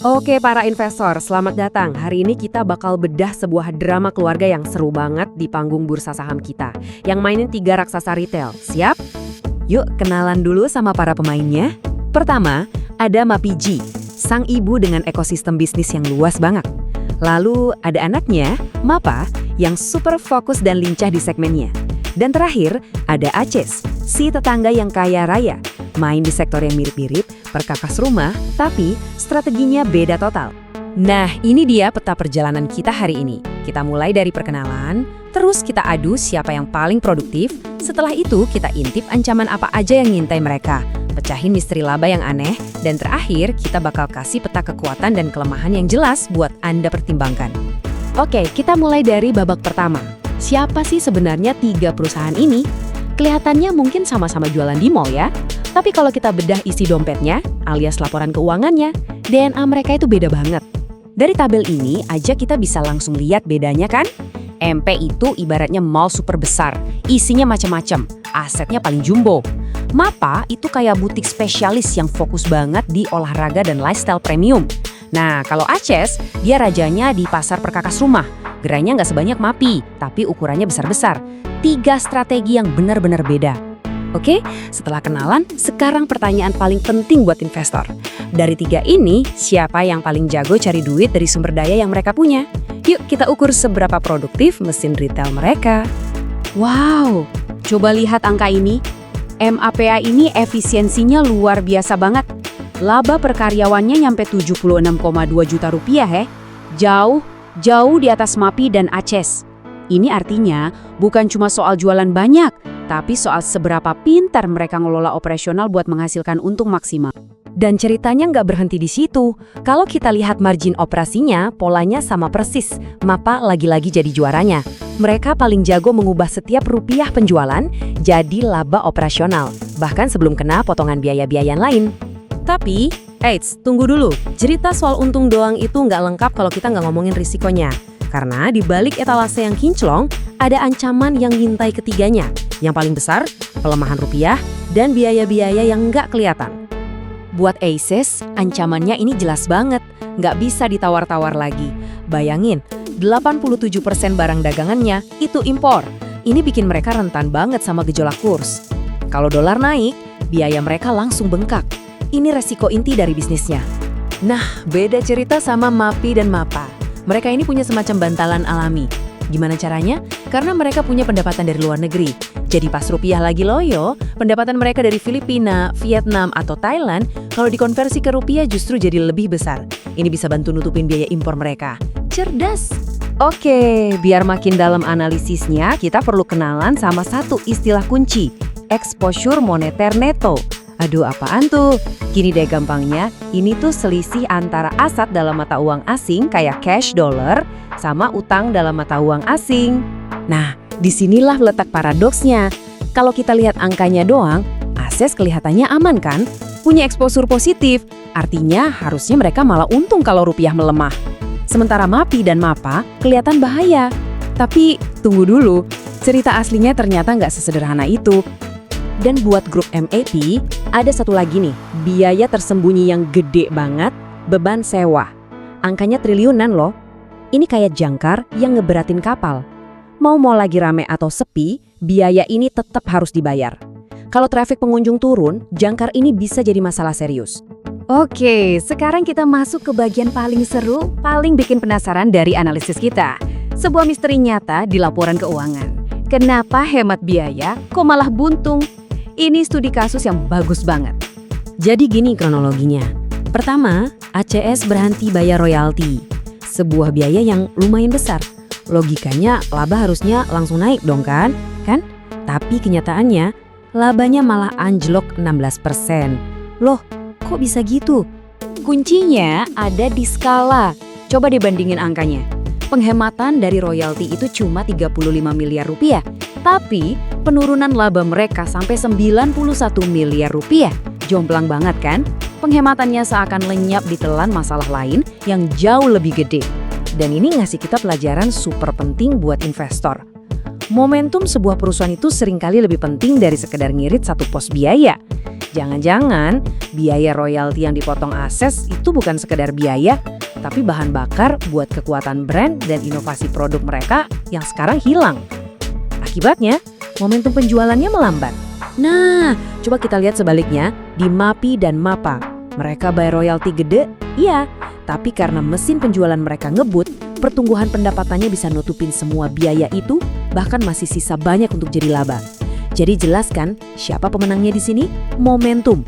Oke para investor, selamat datang. Hari ini kita bakal bedah sebuah drama keluarga yang seru banget di panggung bursa saham kita. Yang mainin 3 raksasa retail. Siap? Yuk kenalan dulu sama para pemainnya. Pertama, ada Mapiji, sang ibu dengan ekosistem bisnis yang luas banget. Lalu ada anaknya, Mapa, yang super fokus dan lincah di segmennya. Dan terakhir, ada Aces, si tetangga yang kaya raya. Main di sektor yang mirip-mirip, perkakas rumah, tapi strateginya beda total. Nah, ini dia peta perjalanan kita hari ini. Kita mulai dari perkenalan, terus kita adu siapa yang paling produktif, setelah itu kita intip ancaman apa aja yang ngintai mereka, pecahin misteri laba yang aneh, dan terakhir kita bakal kasih peta kekuatan dan kelemahan yang jelas buat Anda pertimbangkan. Oke, kita mulai dari babak pertama. Siapa sih sebenarnya 3 perusahaan ini? Kelihatannya mungkin sama-sama jualan di mall ya. Tapi kalau kita bedah isi dompetnya, alias laporan keuangannya, DNA mereka itu beda banget. Dari tabel ini aja kita bisa langsung lihat bedanya kan? MP itu ibaratnya mall super besar, isinya macam-macam, asetnya paling jumbo. Mapa itu kayak butik spesialis yang fokus banget di olahraga dan lifestyle premium. Nah, kalau Aces, dia rajanya di pasar perkakas rumah. Gerainya nggak sebanyak Mapi, tapi ukurannya besar-besar. 3 strategi yang benar-benar beda. Oke, setelah kenalan, sekarang pertanyaan paling penting buat investor. Dari 3 ini, siapa yang paling jago cari duit dari sumber daya yang mereka punya? Yuk kita ukur seberapa produktif mesin retail mereka. Wow, coba lihat angka ini. MAPA ini efisiensinya luar biasa banget. Laba per karyawannya nyampe 76,2 juta rupiah Jauh di atas Mapi dan Aces. Ini artinya bukan cuma soal jualan banyak, tapi soal seberapa pintar mereka ngelola operasional buat menghasilkan untung maksimal. Dan ceritanya nggak berhenti di situ. Kalau kita lihat margin operasinya, polanya sama persis. Mapa lagi-lagi jadi juaranya. Mereka paling jago mengubah setiap rupiah penjualan jadi laba operasional, bahkan sebelum kena potongan biaya-biaya lain. Tapi, tunggu dulu. Cerita soal untung doang itu nggak lengkap kalau kita nggak ngomongin risikonya. Karena di balik etalase yang kinclong, ada ancaman yang ngintai ketiganya. Yang paling besar, pelemahan rupiah dan biaya-biaya yang nggak kelihatan. Buat Aces, ancamannya ini jelas banget, nggak bisa ditawar-tawar lagi. Bayangin, 87% barang dagangannya itu impor. Ini bikin mereka rentan banget sama gejolak kurs. Kalau dolar naik, biaya mereka langsung bengkak. Ini resiko inti dari bisnisnya. Nah, beda cerita sama Mapi dan Mapa. Mereka ini punya semacam bantalan alami. Gimana caranya? Karena mereka punya pendapatan dari luar negeri. Jadi pas rupiah lagi loyo, pendapatan mereka dari Filipina, Vietnam, atau Thailand, kalau dikonversi ke rupiah justru jadi lebih besar. Ini bisa bantu nutupin biaya impor mereka. Cerdas! Oke, biar makin dalam analisisnya, kita perlu kenalan sama satu istilah kunci, exposure moneter neto. Aduh, apaan tuh? Gini deh gampangnya, ini tuh selisih antara aset dalam mata uang asing kayak cash dollar sama utang dalam mata uang asing. Nah, disinilah letak paradoksnya. Kalau kita lihat angkanya doang, Aces kelihatannya aman kan? Punya exposure positif, artinya harusnya mereka malah untung kalau rupiah melemah. Sementara Mapi dan Mapa kelihatan bahaya. Tapi tunggu dulu, cerita aslinya ternyata nggak sesederhana itu. Dan buat grup MAP, ada satu lagi nih, biaya tersembunyi yang gede banget, beban sewa. Angkanya triliunan loh. Ini kayak jangkar yang ngeberatin kapal. Mau lagi rame atau sepi, biaya ini tetap harus dibayar. Kalau trafik pengunjung turun, jangkar ini bisa jadi masalah serius. Oke, sekarang kita masuk ke bagian paling seru, paling bikin penasaran dari analisis kita. Sebuah misteri nyata di laporan keuangan. Kenapa hemat biaya, kok malah buntung? Ini studi kasus yang bagus banget. Jadi gini kronologinya. Pertama, ACS berhenti bayar royalti. Sebuah biaya yang lumayan besar. Logikanya laba harusnya langsung naik dong kan? Tapi kenyataannya, labanya malah anjlok 16%. Loh, kok bisa gitu? Kuncinya ada di skala. Coba dibandingin angkanya. Penghematan dari royalti itu cuma 35 miliar rupiah. Tapi penurunan laba mereka sampai 91 miliar rupiah. Jomplang banget kan? Penghematannya seakan lenyap ditelan masalah lain yang jauh lebih gede. Dan ini ngasih kita pelajaran super penting buat investor. Momentum sebuah perusahaan itu seringkali lebih penting dari sekedar ngirit satu pos biaya. Jangan-jangan biaya royalti yang dipotong Access itu bukan sekedar biaya, tapi bahan bakar buat kekuatan brand dan inovasi produk mereka yang sekarang hilang. Akibatnya, momentum penjualannya melambat. Nah, coba kita lihat sebaliknya di MAPI dan MAPA. Mereka bayar royalti gede, iya, tapi karena mesin penjualan mereka ngebut, pertumbuhan pendapatannya bisa nutupin semua biaya itu, bahkan masih sisa banyak untuk jadi laba. Jadi jelas kan, siapa pemenangnya di sini? Momentum.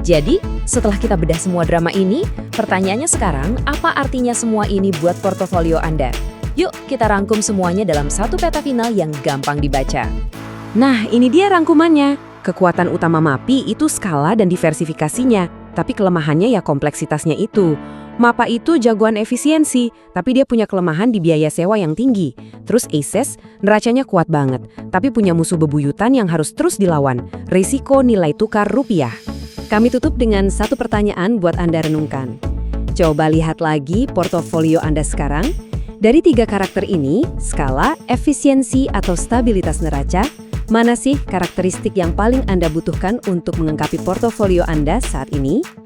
Jadi, setelah kita bedah semua drama ini, pertanyaannya sekarang, apa artinya semua ini buat portofolio Anda? Yuk, kita rangkum semuanya dalam satu peta final yang gampang dibaca. Nah, ini dia rangkumannya. Kekuatan utama MAPI itu skala dan diversifikasinya. Tapi kelemahannya ya kompleksitasnya itu. MAPA itu jagoan efisiensi, tapi dia punya kelemahan di biaya sewa yang tinggi. Terus Access, neracanya kuat banget, tapi punya musuh bebuyutan yang harus terus dilawan, risiko nilai tukar rupiah. Kami tutup dengan satu pertanyaan buat Anda renungkan. Coba lihat lagi portofolio Anda sekarang. Dari 3 karakter ini, skala, efisiensi, atau stabilitas neraca, mana sih karakteristik yang paling Anda butuhkan untuk melengkapi portofolio Anda saat ini?